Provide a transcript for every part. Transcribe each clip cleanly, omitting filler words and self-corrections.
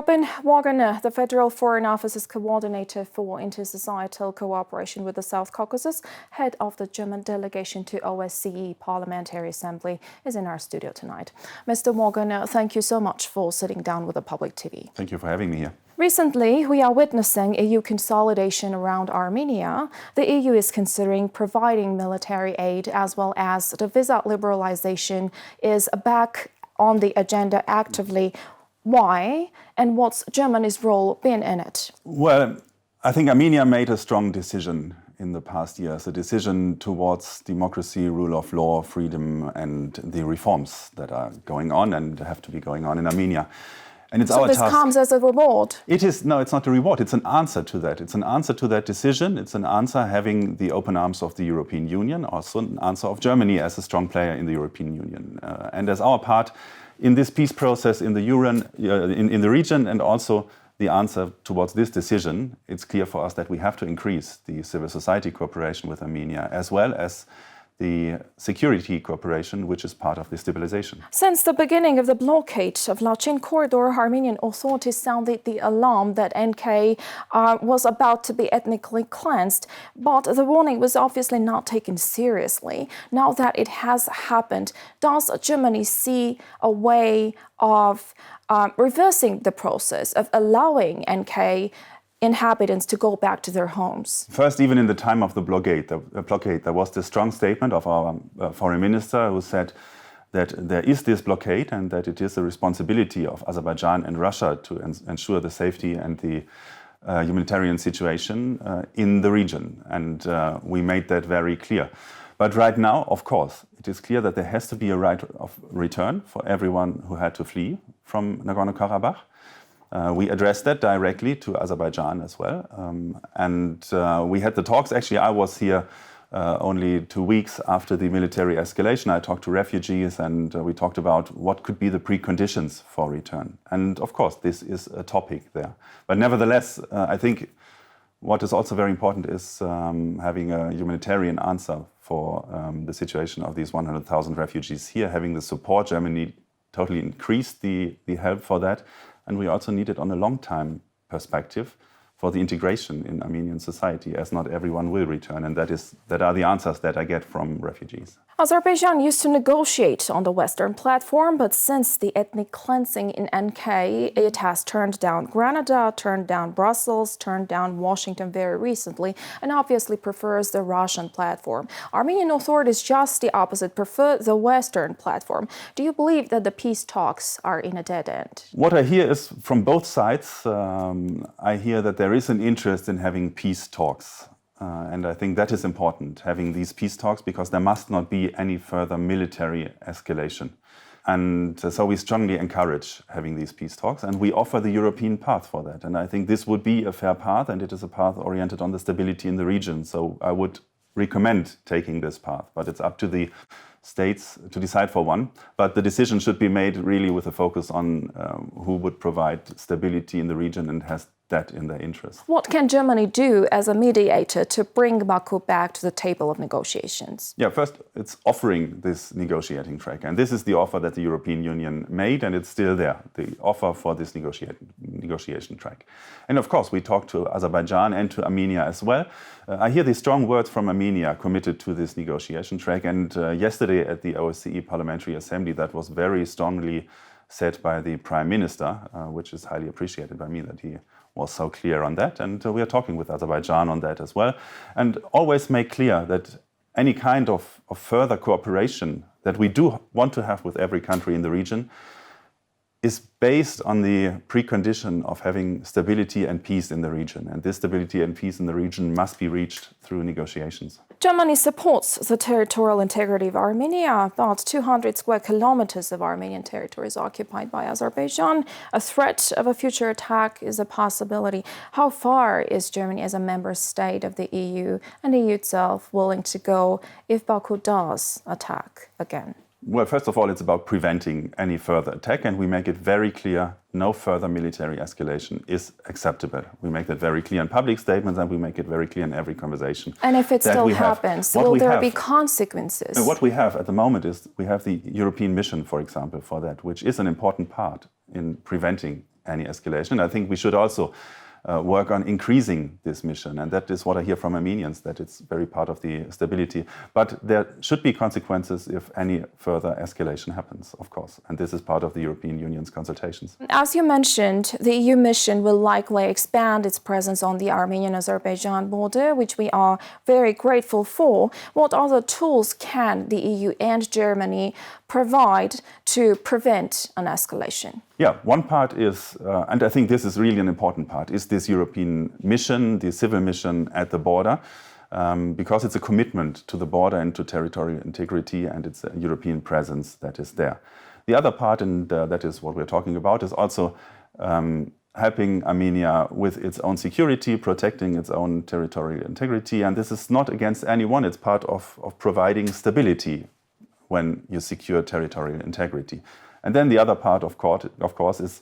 Robbin Wagner, the Federal Foreign Office's coordinator for intersocietal cooperation with the South Caucasus, head of the German delegation to OSCE Parliamentary Assembly, is in our studio tonight. Mr. Wagner, thank you so much for sitting down with the Public TV. Thank you for having me here. Recently, we are witnessing EU consolidation around Armenia. The EU is considering providing military aid as well as the visa liberalization is back on the agenda actively. Why, and what's Germany's role been in it? Well, I think Armenia made a strong decision in the past years, a decision towards democracy, rule of law, freedom, and the reforms that are going on and have to be going on in Armenia. And it's our task. So this comes as a reward? It's not a reward, it's an answer to that. It's an answer to that decision. It's an answer having the open arms of the European Union, also an answer of Germany as a strong player in the European Union. And as our part in this peace process in the region, and also the answer towards this decision, it's clear for us that we have to increase the civil society cooperation with Armenia, as well as the security cooperation, which is part of the stabilization. Since the beginning of the blockade of Lachin corridor, Armenian authorities sounded the alarm that NK was about to be ethnically cleansed, but the warning was obviously not taken seriously. Now that it has happened, does Germany see a way of reversing the process of allowing NK inhabitants to go back to their homes? First, even in the time of the blockade, there was this strong statement of our foreign minister who said that there is this blockade and that it is the responsibility of Azerbaijan and Russia to ensure the safety and the humanitarian situation in the region. And we made that very clear. But right now, of course, it is clear that there has to be a right of return for everyone who had to flee from Nagorno-Karabakh. We addressed that directly to Azerbaijan as well. We had the talks. Actually, I was here only 2 weeks after the military escalation. I talked to refugees and we talked about what could be the preconditions for return. And of course, this is a topic there. But nevertheless, I think what is also very important is having a humanitarian answer for the situation of these 100,000 refugees here, having the support. Germany totally increased the help for that. And we also need it on a long-time perspective for the integration in Armenian society, as not everyone will return. And that are the answers that I get from refugees. Azerbaijan used to negotiate on the Western platform, but since the ethnic cleansing in NK, it has turned down Granada, turned down Brussels, turned down Washington very recently, and obviously prefers the Russian platform. Armenian authorities, just the opposite, prefer the Western platform. Do you believe that the peace talks are in a dead end? What I hear is from both sides, I hear that there is an interest in having peace talks. And I think that is important, having these peace talks, because there must not be any further military escalation. And so we strongly encourage having these peace talks, and we offer the European path for that. And I think this would be a fair path, and it is a path oriented on the stability in the region. So I would recommend taking this path, but it's up to the states to decide for one. But the decision should be made really with a focus on who would provide stability in the region and has that in their interest. What can Germany do as a mediator to bring Baku back to the table of negotiations? Yeah, first, it's offering this negotiating track. And this is the offer that the European Union made, and it's still there, the offer for this negotiation track. And of course, we talk to Azerbaijan and to Armenia as well. I hear these strong words from Armenia committed to this negotiation track. And yesterday at the OSCE Parliamentary Assembly, that was very strongly said by the Prime Minister, which is highly appreciated by me that he was so clear on that. And we are talking with Azerbaijan on that as well. And always make clear that any kind of further cooperation that we do want to have with every country in the region is based on the precondition of having stability and peace in the region. And this stability and peace in the region must be reached through negotiations. Germany supports the territorial integrity of Armenia. About 200 square kilometers of Armenian territory is occupied by Azerbaijan. A threat of a future attack is a possibility. How far is Germany as a member state of the EU and the EU itself willing to go if Baku does attack again? Well, first of all, it's about preventing any further attack, and we make it very clear no further military escalation is acceptable. We make that very clear in public statements, and we make it very clear in every conversation. And if it still happens, will there be consequences? What we have at the moment is we have the European mission, for example, for that, which is an important part in preventing any escalation. And I think we should also work on increasing this mission. And that is what I hear from Armenians, that it's very part of the stability. But there should be consequences if any further escalation happens, of course. And this is part of the European Union's consultations. As you mentioned, the EU mission will likely expand its presence on the Armenian-Azerbaijan border, which we are very grateful for. What other tools can the EU and Germany provide to prevent an escalation? Yeah, one part is, and I think this is really an important part, is this European mission, the civil mission at the border, because it's a commitment to the border and to territorial integrity, and it's a European presence that is there. The other part, and that is what we're talking about, is also helping Armenia with its own security, protecting its own territorial integrity, and this is not against anyone, it's part of providing stability when you secure territorial integrity. And then the other part, of course, is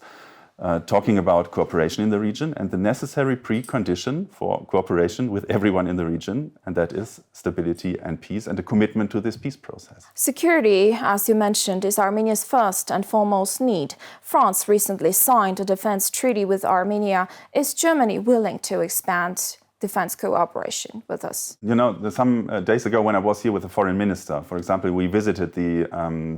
talking about cooperation in the region and the necessary precondition for cooperation with everyone in the region, and that is stability and peace and a commitment to this peace process. Security, as you mentioned, is Armenia's first and foremost need. France recently signed a defense treaty with Armenia. Is Germany willing to expand defense cooperation with us? You know, some days ago when I was here with the foreign minister, for example, we visited the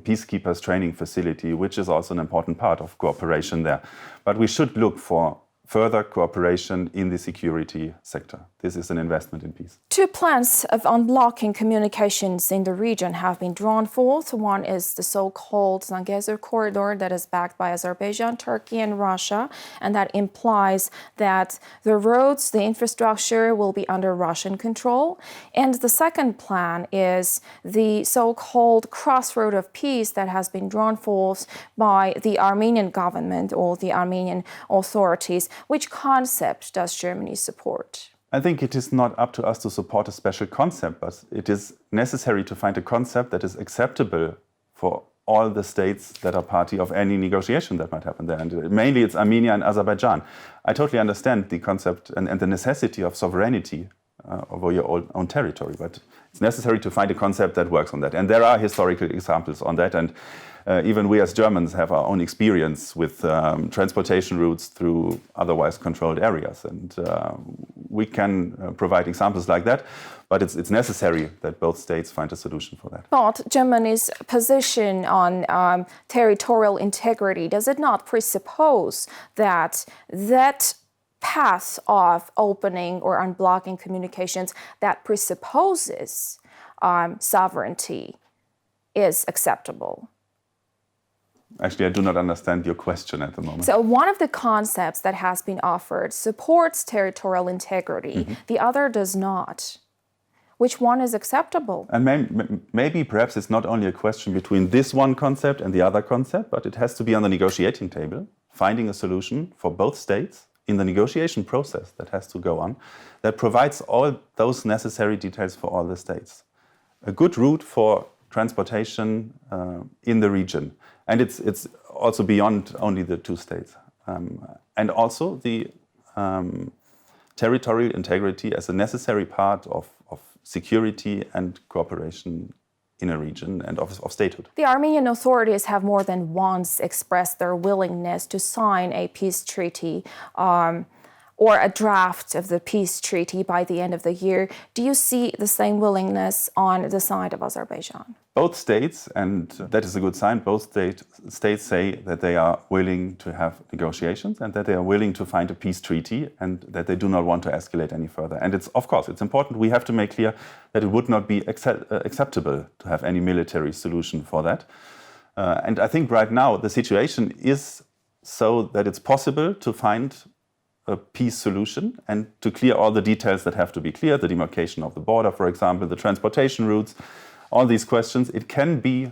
peacekeepers training facility, which is also an important part of cooperation there. But we should look for further cooperation in the security sector. This is an investment in peace. Two plans of unblocking communications in the region have been drawn forth. One is the so-called Zangezur corridor that is backed by Azerbaijan, Turkey, and Russia, and that implies that the roads, the infrastructure will be under Russian control. And the second plan is the so-called crossroad of peace that has been drawn forth by the Armenian government or the Armenian authorities. Which concept does Germany support? I think it is not up to us to support a special concept, but it is necessary to find a concept that is acceptable for all the states that are party of any negotiation that might happen there. And mainly it's Armenia and Azerbaijan. I totally understand the concept and the necessity of sovereignty over your own territory, but it's necessary to find a concept that works on that. And there are historical examples on that. And even we as Germans have our own experience with transportation routes through otherwise controlled areas. And we can provide examples like that, but it's necessary that both states find a solution for that. But Germany's position on territorial integrity, does it not presuppose that path of opening or unblocking communications that presupposes sovereignty is acceptable? Actually, I do not understand your question at the moment. So one of the concepts that has been offered supports territorial integrity. The other does not. Which one is acceptable? And maybe perhaps it's not only a question between this one concept and the other concept, but it has to be on the negotiating table, finding a solution for both states in the negotiation process that has to go on, that provides all those necessary details for all the states. A good route for transportation in the region. And it's also beyond only the two states. And also the territorial integrity as a necessary part of security and cooperation in a region and of statehood. The Armenian authorities have more than once expressed their willingness to sign a peace treaty or a draft of the peace treaty by the end of the year. Do you see the same willingness on the side of Azerbaijan? Both states, and that is a good sign, both states say that they are willing to have negotiations and that they are willing to find a peace treaty and that they do not want to escalate any further. And it's, of course, it's important. We have to make clear that it would not be acceptable to have any military solution for that. And I think right now the situation is so that it's possible to find a peace solution and to clear all the details that have to be cleared, the demarcation of the border, for example, the transportation routes, all these questions. It can be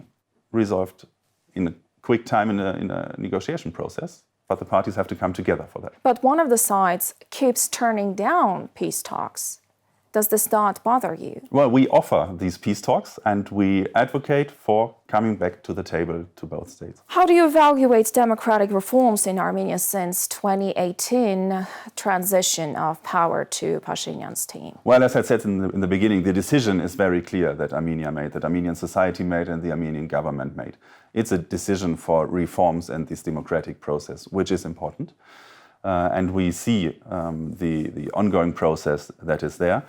resolved in a quick time in a negotiation process, but the parties have to come together for that. But one of the sides keeps turning down peace talks. Does this not bother you? Well, we offer these peace talks and we advocate for coming back to the table to both states. How do you evaluate democratic reforms in Armenia since 2018 transition of power to Pashinyan's team? Well, as I said in the beginning, the decision is very clear that Armenia made, that Armenian society made and the Armenian government made. It's a decision for reforms and this democratic process, which is important. And we see the ongoing process that is there.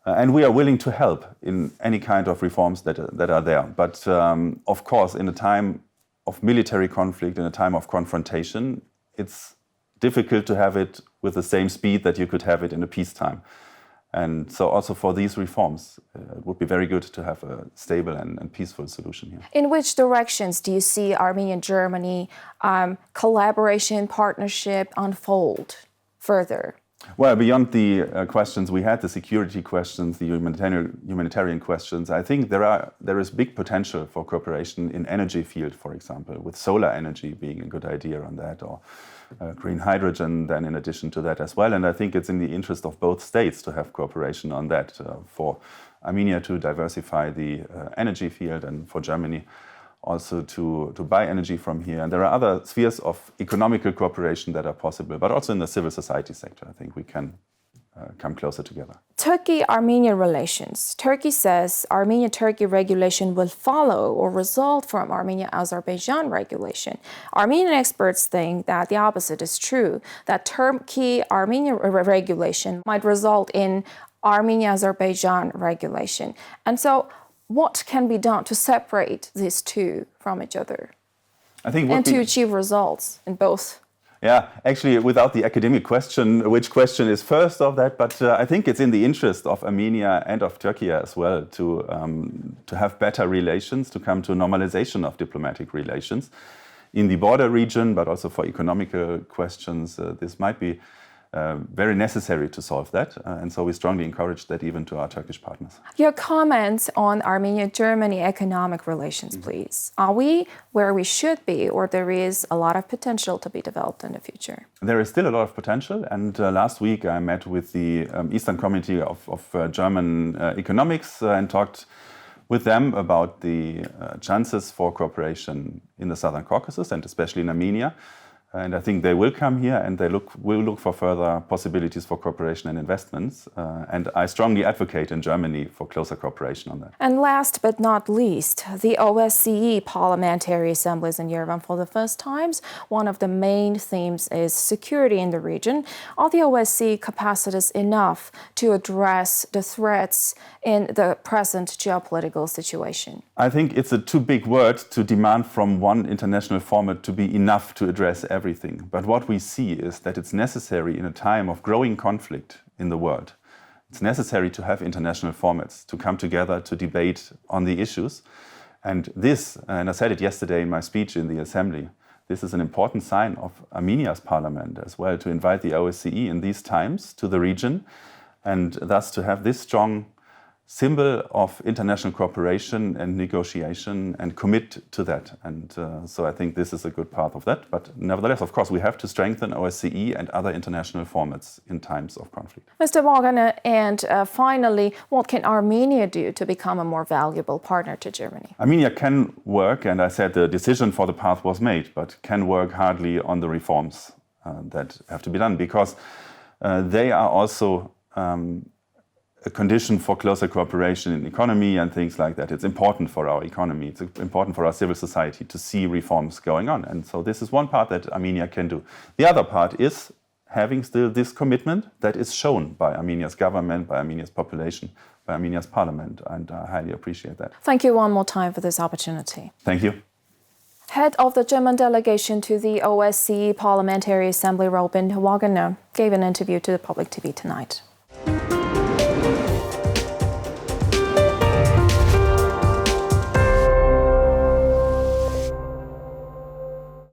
And we are willing to help in any kind of reforms that are there. But of course, in a time of military conflict, in a time of confrontation, it's difficult to have it with the same speed that you could have it in a peacetime. And so also for these reforms, it would be very good to have a stable and peaceful solution here. In which directions do you see Armenia-Germany collaboration, partnership unfold further? Well, beyond the questions we had, the security questions, the humanitarian questions, I think there is big potential for cooperation in energy field, for example, with solar energy being a good idea on that, or green hydrogen then in addition to that as well. And I think it's in the interest of both states to have cooperation on that, for Armenia to diversify the energy field and for Germany also to buy energy from here. And there are other spheres of economical cooperation that are possible, but also in the civil society sector, I think we can come closer together. Turkey-Armenia relations. Turkey says Armenia-Turkey regulation will follow or result from Armenia-Azerbaijan regulation. Armenian experts think that the opposite is true, that Turkey-Armenia regulation might result in Armenia-Azerbaijan regulation. And so what can be done to separate these two from each other and to achieve results in both? Yeah, actually, without the academic question, which question is first of that, but I think it's in the interest of Armenia and of Turkey as well to have better relations, to come to a normalization of diplomatic relations in the border region, but also for economical questions. This might be very necessary to solve that, and so we strongly encourage that even to our Turkish partners. Your comments on Armenia-Germany economic relations, please. Are we where we should be, or there is a lot of potential to be developed in the future? There is still a lot of potential, and last week I met with the Eastern Committee of German economics and talked with them about the chances for cooperation in the Southern Caucasus and especially in Armenia. And I think they will come here and they will look for further possibilities for cooperation and investments. And I strongly advocate in Germany for closer cooperation on that. And last but not least, the OSCE Parliamentary Assembly is in Yerevan for the first time. One of the main themes is security in the region. Are the OSCE capacities enough to address the threats in the present geopolitical situation? I think it's a too big word to demand from one international format to be enough to address everything. But what we see is that it's necessary in a time of growing conflict in the world. It's necessary to have international formats to come together to debate on the issues. And this, and I said it yesterday in my speech in the Assembly, this is an important sign of Armenia's parliament as well, to invite the OSCE in these times to the region, and thus to have this strong symbol of international cooperation and negotiation and commit to that. And so I think this is a good part of that. But nevertheless, of course, we have to strengthen OSCE and other international formats in times of conflict. Mr. Wagener, and finally, what can Armenia do to become a more valuable partner to Germany? Armenia can work, and I said the decision for the path was made, but can work hardly on the reforms that have to be done, because they are also a condition for closer cooperation in economy and things like that. It's important for our economy, it's important for our civil society to see reforms going on. And so this is one part that Armenia can do. The other part is having still this commitment that is shown by Armenia's government, by Armenia's population, by Armenia's parliament, and I highly appreciate that. Thank you one more time for this opportunity. Thank you. Head of the German delegation to the OSCE Parliamentary Assembly, Robbin Wagner, gave an interview to the Public TV tonight.